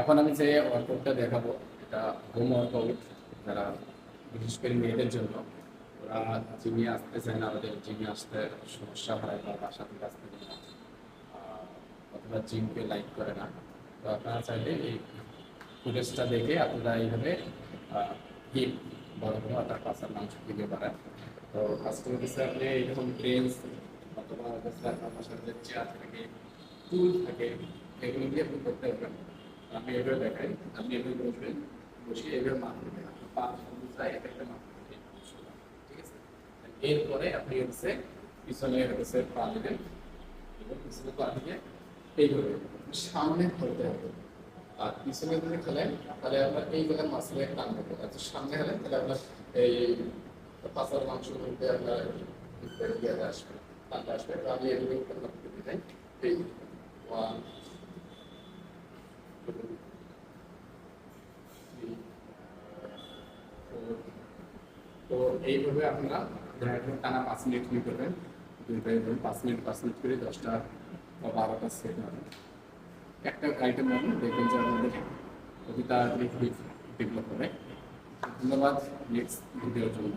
এখন আমি যে ওয়ার্কআউটটা দেখাবো এটা হোম ওয়ার্কআউট, যারা বিশেষ করে মেয়েদের জন্য। ওরা জিমে আসতে চায় না, ওদের জিমে আসতে সমস্যা হয় বা বাসা থেকে আসতে চায় না, অথবা জিমকে লাইক করে না। তো আপনারা চাইলে এই ফুটেজটা দেখে আপনারা এইভাবে হিপ বড় বড় অর্থাৎ পাশার মাংস দিকে বাড়ান। তো ফার্স্টে হচ্ছে আপনি এরকম বেঞ্চ অথবা আপনার বাসার যে চেয়ার থাকে, টুল থাকে, এগুলো দিয়ে আপনি করতে পারবেন। আমি এভাবে দেখাই, আপনি এভাবে বসবেন, বসে এভাবে মাপবেন, আপনার পা অনুযায়ী এক একটা মাপবেন, ঠিক আছে? এরপরে আপনি হচ্ছে পিছনে হচ্ছে পা দিবেন এবং পিছনে পা দিয়ে এইভাবে সামনে ধরতে হবে। আর পিছনে যদি খেলেন তাহলে আপনার এই জায়গার মাসলে টান হবে, আর সামনে খেলেন তাহলে আপনার এই পাছার মাংস মধ্যে আপনার ইয়ে আসবে, টানটা আসবে। তো আমি এগুলো করতে চাই। এই 1 2 3 4। তো এইভাবে আপনারা টানা 5 মিনিট কি করবেন, 5 মিনিট করে 10টা বা 12টা সেট মারবেন। একটা আইটেম মারবেন, দেখবেন যে আমাদের কবিতা ডেভেলপ হবে। ধন্যবাদ নেক্সট ভিডিওর জন্য।